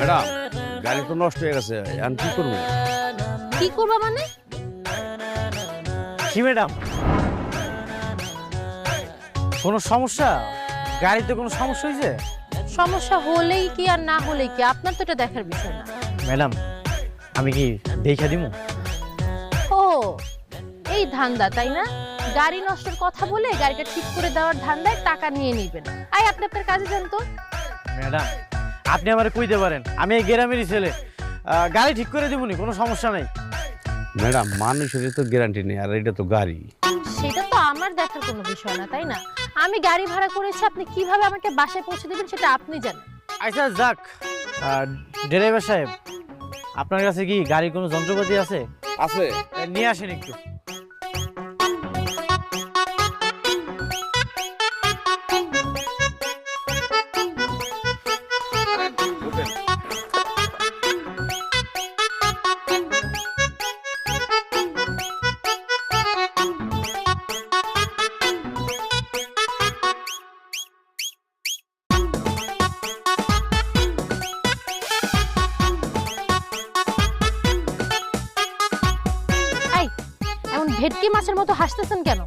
Madam, গাড়ি তো নষ্ট হয়ে গেছে, এখন কি করবো? কি করবা মানে? কি ম্যাডাম, কোনো সমস্যা? গাড়িতে কোনো সমস্যা হয়েছে? সমস্যা হলেই কি আর না হলেই কি, আপনার তো এটা দেখার বিষয় না। ম্যাডাম, আমি কি দেখা দিমু? ও, এই ধান্দা তাই না? গাড়ি নষ্টের কথা বলে গাড়িটা ঠিক করে দেওয়ার ধান্দায় টাকা নিয়ে নিবেন। আই আপনি আপনার কাজে যান তো। ম্যাডাম, আপনি আমারে কইতে পারেন, আমি এই গ্রামেরই ছেলে, গাড়ি ঠিক করে দিবনি, কোনো সমস্যা নাই। ম্যাডাম, মানুষের তো গ্যারান্টি নেই, আর এটা তো গাড়ি। সেটা তো আমার দেখার কোনো বিষয় না, তাই না? আমি গাড়ি ভাড়া করেছি, আপনি কিভাবে আমাকে বাসায় পৌঁছে দিবেন সেটা আপনি জানেন। আচ্ছা যাক, ড্রাইভার সাহেব, আপনার কাছে কি গাড়ির কোনো যন্ত্রপাতি আছে? আছে। নিয়ে আসেন একটু। এই, এমন ভেটকি মাছের মতো হাসতেছেন কেন?